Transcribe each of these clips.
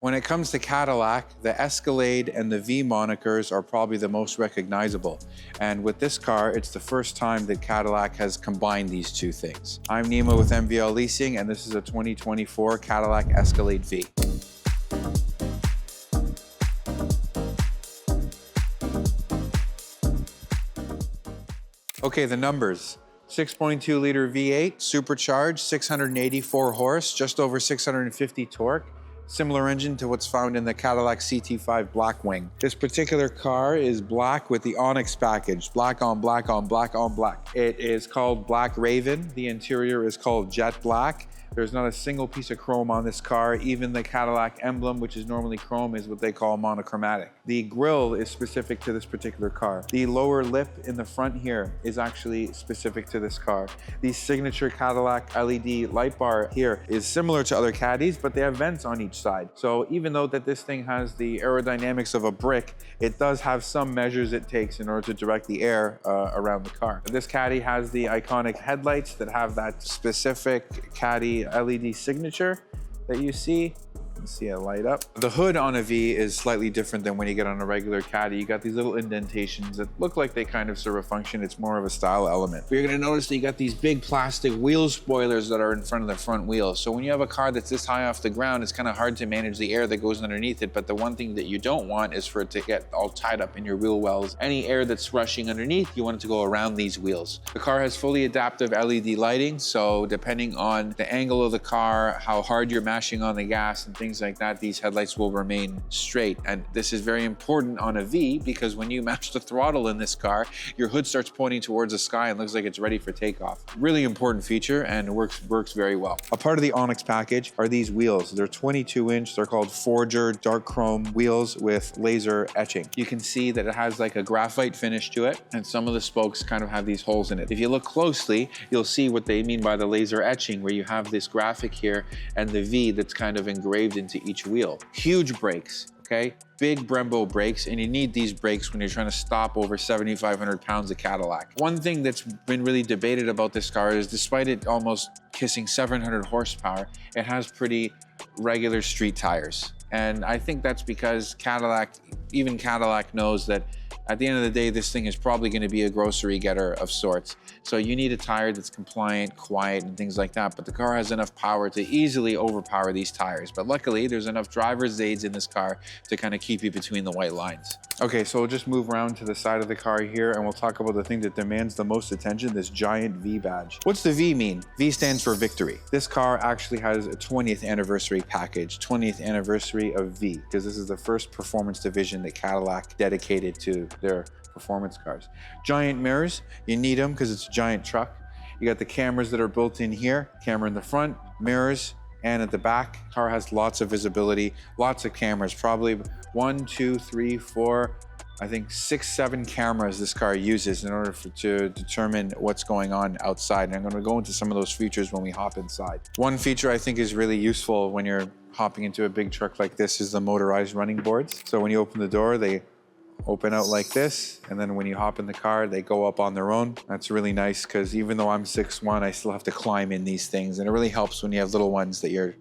When it comes to Cadillac, the Escalade and the V monikers are probably the most recognizable. And with this car, it's the first time that Cadillac has combined these two things. I'm Nima with MVL Leasing, and this is a 2024 Cadillac Escalade V. Okay, the numbers. 6.2 liter V8, supercharged, 684 horse, just over 650 torque. Similar engine to what's found in the Cadillac CT5 Blackwing. This particular car is black with the Onyx package, black on black on black on black. It is called Black Raven. The interior is called Jet Black. There's not a single piece of chrome on this car. Even the Cadillac emblem, which is normally chrome, is what they call monochromatic. The grille is specific to this particular car. The lower lip in the front here is actually specific to this car. The signature Cadillac LED light bar here is similar to other Caddies, but they have vents on each side. So even though that this thing has the aerodynamics of a brick, it does have some measures it takes in order to direct the air around the car. This Caddy has the iconic headlights that have that specific Caddy LED signature that you see. You see it light up. The hood on a V is slightly different than when you get on a regular Caddy. You got these little indentations that look like they kind of serve a function. It's more of a style element. But you're gonna notice that you got these big plastic wheel spoilers that are in front of the front wheels. So when you have a car that's this high off the ground, it's kind of hard to manage the air that goes underneath it. But the one thing that you don't want is for it to get all tied up in your wheel wells. Any air that's rushing underneath, you want it to go around these wheels. The car has fully adaptive LED lighting. So depending on the angle of the car, how hard you're mashing on the gas and things like that, these headlights will remain straight. And this is very important on a V because when you match the throttle in this car, your hood starts pointing towards the sky and looks like it's ready for takeoff. Really important feature and works very well. A part of the Onyx package are these wheels. They're 22-inch. They're called Forger dark chrome wheels with laser etching. You can see that it has like a graphite finish to it, and some of the spokes kind of have these holes in it. If you look closely, you'll see what they mean by the laser etching, where you have this graphic here and the V that's kind of engraved into each wheel. Huge brakes, okay? Big Brembo brakes, and you need these brakes when you're trying to stop over 7,500 pounds of Cadillac. One thing that's been really debated about this car is despite it almost kissing 700 horsepower, it has pretty regular street tires. And I think that's because even Cadillac knows that at the end of the day, this thing is probably going to be a grocery getter of sorts. So you need a tire that's compliant, quiet, and things like that. But the car has enough power to easily overpower these tires. But luckily, there's enough driver's aids in this car to kind of keep you between the white lines. Okay, so we'll just move around to the side of the car here, and we'll talk about the thing that demands the most attention, this giant V badge. What's the V mean? V stands for victory. This car actually has a 20th anniversary package, 20th anniversary of V, because this is the first performance division that Cadillac dedicated to their performance cars. Giant mirrors, you need them because it's a giant truck. You got the cameras that are built in here, camera in the front, mirrors, and at the back. Car has lots of visibility, lots of cameras, probably 1, 2, 3, 4, I think 6, 7 cameras this car uses in order to determine what's going on outside. And I'm going to go into some of those features when we hop inside. One feature I think is really useful when you're hopping into a big truck like this is the motorized running boards. So when you open the door, they open out like this, and then when you hop in the car, they go up on their own. That's really nice because even though I'm 6'1", I still have to climb in these things, and it really helps when you have little ones that you're,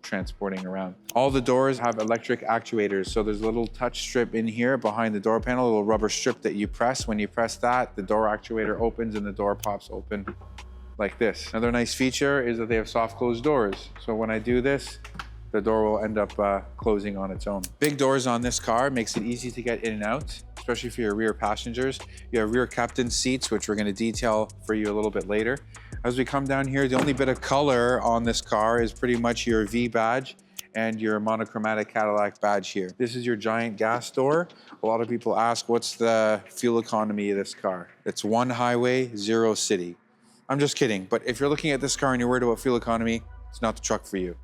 transporting around. All the doors have electric actuators, so there's a little touch strip in here behind the door panel, a little rubber strip that you press. When you press that, the door actuator opens and the door pops open like this. Another nice feature is that they have soft closed doors. So when I do this, the door will end up closing on its own. Big doors on this car makes it easy to get in and out, especially for your rear passengers. You have rear captain seats, which we're going to detail for you a little bit later. As we come down here, the only bit of color on this car is pretty much your V badge and your monochromatic Cadillac badge here. This is your giant gas door. A lot of people ask, what's the fuel economy of this car? It's 1 highway, 0 city. I'm just kidding, but if you're looking at this car and you're worried about fuel economy, it's not the truck for you.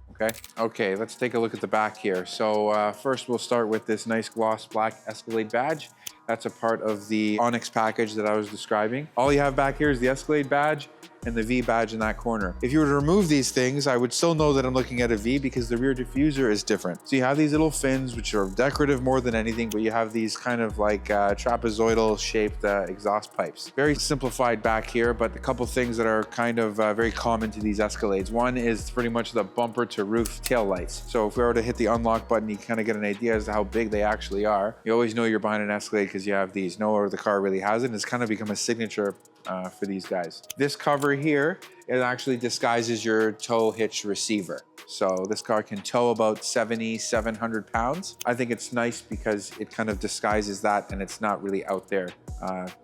Okay, let's take a look at the back here. So first we'll start with this nice gloss black Escalade badge. That's a part of the Onyx package that I was describing. All you have back here is the Escalade badge and the V badge in that corner. If you were to remove these things, I would still know that I'm looking at a V because the rear diffuser is different. So you have these little fins, which are decorative more than anything, but you have these kind of like trapezoidal shaped exhaust pipes. Very simplified back here, but a couple things that are kind of very common to these Escalades. One is pretty much the bumper to roof tail lights. So if we were to hit the unlock button, you kind of get an idea as to how big they actually are. You always know you're buying an Escalade because you have these. No other car really has it. It's kind of become a signature for these guys. This cover here, it actually disguises your tow hitch receiver. So this car can tow about 700 pounds. I think it's nice because it kind of disguises that and it's not really out there.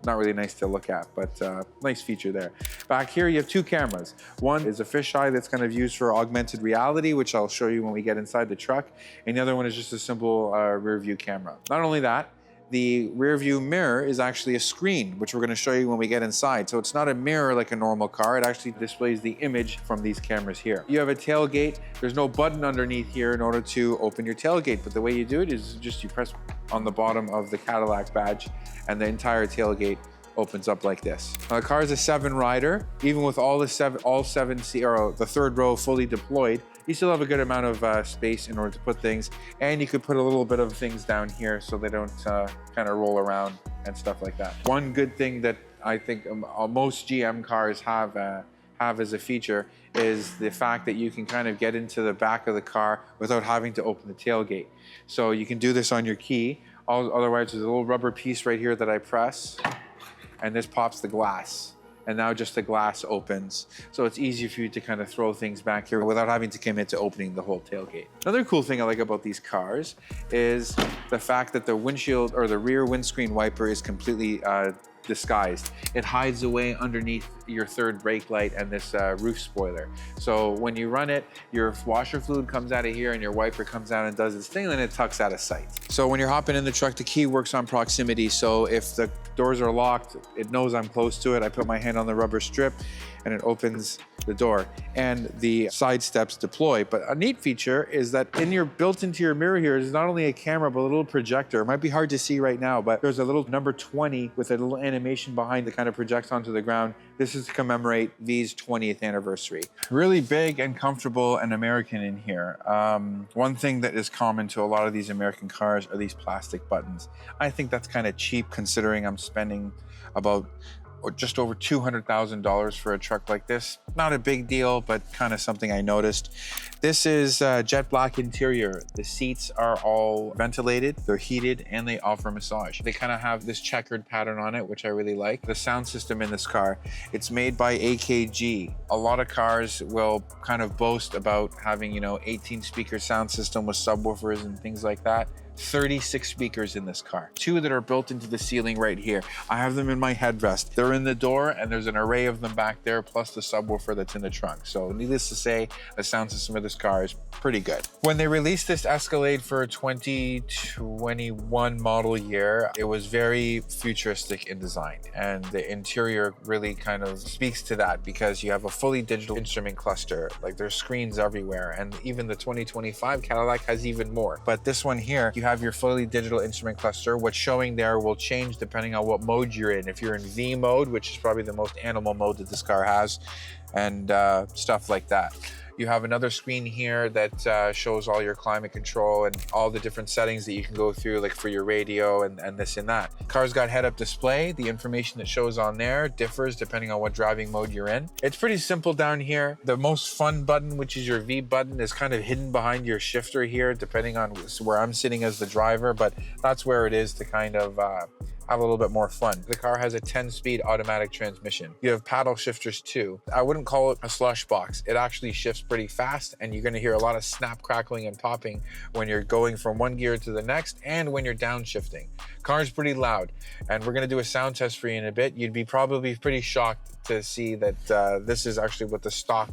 Not really nice to look at, but nice feature there. Back here, you have two cameras. One is a fisheye that's kind of used for augmented reality, which I'll show you when we get inside the truck. And the other one is just a simple rear view camera. Not only that, the rear view mirror is actually a screen, which we're going to show you when we get inside. So it's not a mirror like a normal car. It actually displays the image from these cameras here. You have a tailgate. There's no button underneath here in order to open your tailgate, but the way you do it is just you press on the bottom of the Cadillac badge and the entire tailgate opens up like this. Now, the car is a 7-rider. Even with all seven seats, or the third row fully deployed, you still have a good amount of space in order to put things. And you could put a little bit of things down here so they don't kind of roll around and stuff like that. One good thing that I think most GM cars have as a feature is the fact that you can kind of get into the back of the car without having to open the tailgate. So you can do this on your key. Otherwise, there's a little rubber piece right here that I press, and this pops the glass. And now just the glass opens. So it's easy for you to kind of throw things back here without having to commit to opening the whole tailgate. Another cool thing I like about these cars is the fact that the windshield or the rear windscreen wiper is completely disguised. It hides away underneath your third brake light and this roof spoiler. So when you run it, your washer fluid comes out of here and your wiper comes out and does its thing, and it tucks out of sight. So when you're hopping in the truck, the key works on proximity. So if the doors are locked, it knows I'm close to it. I put my hand on the rubber strip and it opens the door, and the side steps deploy. But a neat feature is that built into your mirror here is not only a camera, but a little projector. It might be hard to see right now, but there's a little number 20 with a little animation behind that kind of projects onto the ground. This is to commemorate V's 20th anniversary. Really big and comfortable and American in here. One thing that is common to a lot of these American cars are these plastic buttons. I think that's kind of cheap considering I'm spending about just over $200,000 for a truck like this. Not a big deal, but kind of something I noticed. This is jet black interior. The seats are all ventilated, they're heated, and they offer massage. They kind of have this checkered pattern on it, which I really like. The sound system in this car, it's made by AKG. A lot of cars will kind of boast about having, 18 speaker sound system with subwoofers and things like that. 36 speakers in this car. 2 that are built into the ceiling right here. I have them in my headrest. They're in the door, and there's an array of them back there, plus the subwoofer that's in the trunk. So needless to say, the sound system of this car is pretty good. When they released this Escalade for 2021 model year, it was very futuristic in design, and the interior really kind of speaks to that because you have a fully digital instrument cluster. Like, there's screens everywhere, and even the 2025 Cadillac has even more. But this one here, you have your fully digital instrument cluster. What's showing there will change depending on what mode you're in. If you're in V mode, which is probably the most animal mode that this car has, and stuff like that. You have another screen here that shows all your climate control and all the different settings that you can go through, like for your radio and this and that. Car's got head-up display. The information that shows on there differs depending on what driving mode you're in. It's pretty simple down here. The most fun button, which is your V button, is kind of hidden behind your shifter here, depending on where I'm sitting as the driver, but that's where it is to kind of have a little bit more fun. The car has a 10-speed automatic transmission. You have paddle shifters too. I wouldn't call it a slush box. It actually shifts pretty fast, and you're gonna hear a lot of snap, crackling, and popping when you're going from one gear to the next and when you're downshifting. Car's pretty loud, and we're gonna do a sound test for you in a bit. You'd be probably pretty shocked to see that this is actually what the stock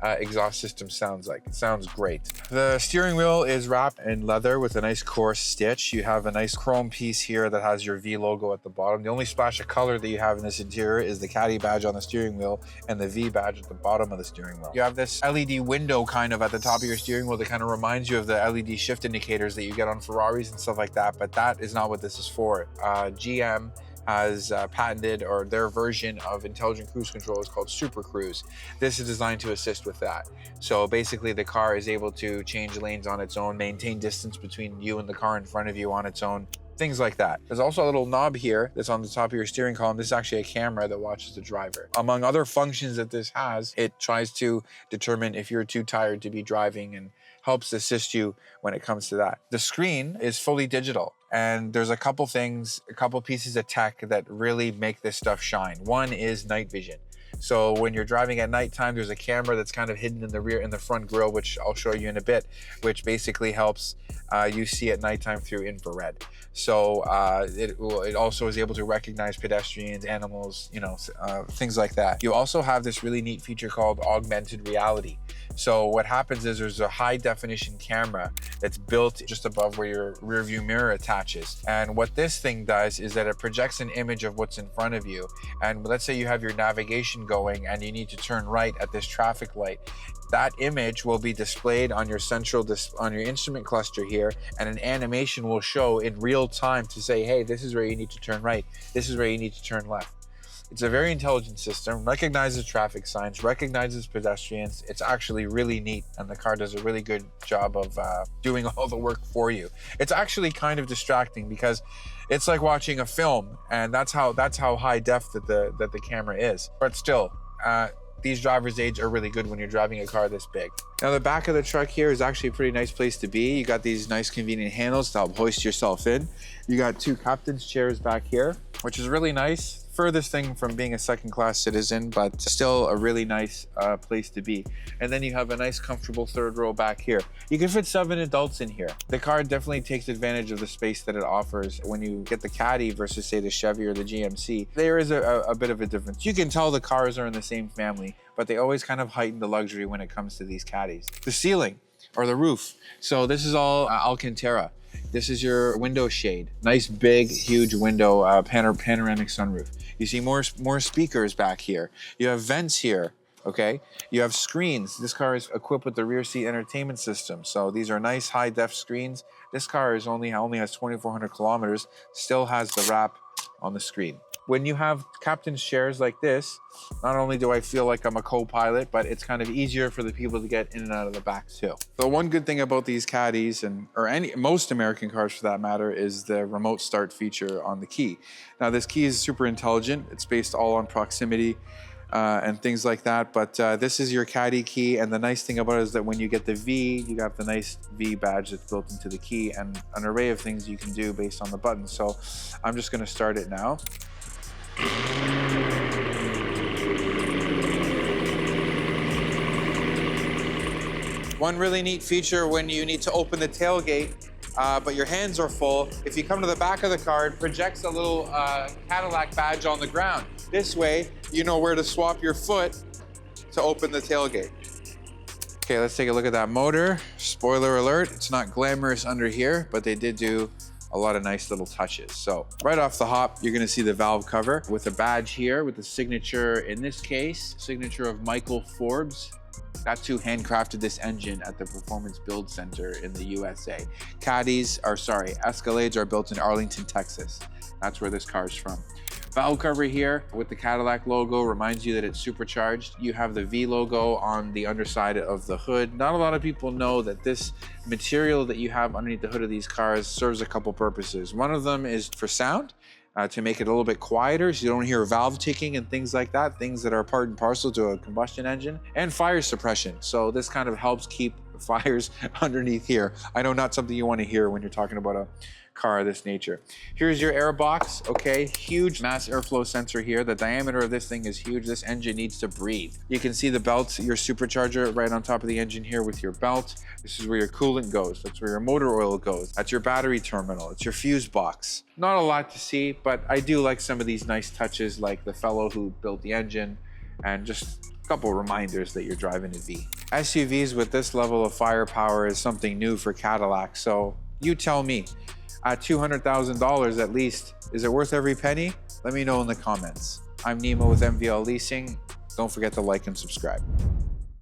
exhaust system sounds like. It sounds great. The steering wheel is wrapped in leather with a nice coarse stitch. You have a nice chrome piece here that has your V logo at the bottom. The only splash of color that you have in this interior is the Caddy badge on the steering wheel and the V badge at the bottom of the steering wheel. You have this LED window kind of at the top of your steering wheel that kind of reminds you of the LED shift indicators that you get on Ferraris and stuff like that, but that is not what this is for. GM has patented, or their version of intelligent cruise control is called Super Cruise. This is designed to assist with that. So basically the car is able to change lanes on its own, maintain distance between you and the car in front of you on its own, things like that. There's also a little knob here that's on the top of your steering column. This is actually a camera that watches the driver. Among other functions that this has, it tries to determine if you're too tired to be driving and helps assist you when it comes to that. The screen is fully digital, and there's a couple things, a couple pieces of tech that really make this stuff shine. One is night vision. So when you're driving at nighttime, there's a camera that's kind of hidden in the rear, in the front grille, which I'll show you in a bit, which basically helps you see at nighttime through infrared. So it also is able to recognize pedestrians, animals, you know, things like that. You also have this really neat feature called augmented reality. So what happens is there's a high definition camera that's built just above where your rear view mirror attaches. And what this thing does is that it projects an image of what's in front of you. And let's say you have your navigation going and you need to turn right at this traffic light. That image will be displayed on your on your instrument cluster here, and an animation will show in real time to say, hey, this is where you need to turn right. This is where you need to turn left. It's a very intelligent system, recognizes traffic signs, recognizes pedestrians. It's actually really neat, and the car does a really good job of doing all the work for you. It's actually kind of distracting because it's like watching a film, and that's how high def that the camera is. But still, these driver's aids are really good when you're driving a car this big. Now the back of the truck here is actually a pretty nice place to be. You got these nice convenient handles to help hoist yourself in. You got two captain's chairs back here, which is really nice. Furthest thing from being a second-class citizen, but still a really nice place to be. And then you have a nice comfortable third row back here. You can fit 7 adults in here. The car definitely takes advantage of the space that it offers. When you get the Caddy versus say the Chevy or the GMC, there is a bit of a difference. You can tell the cars are in the same family, but they always kind of heighten the luxury when it comes to these Caddies. The ceiling or the roof. So this is all Alcantara. This is your window shade. Nice big, huge window, panoramic sunroof. You see more speakers back here. You have vents here, okay? You have screens. This car is equipped with the rear seat entertainment system. So these are nice high def screens. This car is only has 2,400 kilometers, still has the wrap on the screen. When you have captain's chairs like this, not only do I feel like I'm a co-pilot, but it's kind of easier for the people to get in and out of the back too. The one good thing about these Caddies, or most American cars for that matter, is the remote start feature on the key. Now this key is super intelligent. It's based all on proximity and things like that, but this is your Caddy key, and the nice thing about it is that when you get the V, you have the nice V badge that's built into the key, and an array of things you can do based on the buttons. So I'm just gonna start it now. One really neat feature when you need to open the tailgate, but your hands are full, if you come to the back of the car, it projects a little Cadillac badge on the ground. This way, you know where to swap your foot to open the tailgate. Okay, let's take a look at that motor. Spoiler alert, it's not glamorous under here, but they did do a lot of nice little touches. So right off the hop, you're gonna see the valve cover with a badge here with the signature, in this case, signature of Michael Forbes. That's who handcrafted this engine at the Performance Build Center in the USA. Escalades are built in Arlington, Texas. That's where this car is from. Valve cover here with the Cadillac logo reminds you that it's supercharged. You have the V logo on the underside of the hood. Not a lot of people know that this material that you have underneath the hood of these cars serves a couple purposes. One of them is for sound, to make it a little bit quieter so you don't hear valve ticking and things like that, things that are part and parcel to a combustion engine, and fire suppression. So this kind of helps keep fires underneath here. I know not something you want to hear when you're talking about a car of this nature. Here's your air box, okay? Huge mass airflow sensor here. The diameter of this thing is huge. This engine needs to breathe. You can see the belts, your supercharger right on top of the engine here with your belt. This is where your coolant goes. That's where your motor oil goes. That's your battery terminal. It's your fuse box. Not a lot to see, but I do like some of these nice touches, like the fellow who built the engine, and just a couple reminders that you're driving a V. SUVs with this level of firepower is something new for Cadillac, so you tell me. At $200,000 at least, is it worth every penny? Let me know in the comments. I'm Nemo with MVL Leasing. Don't forget to like and subscribe.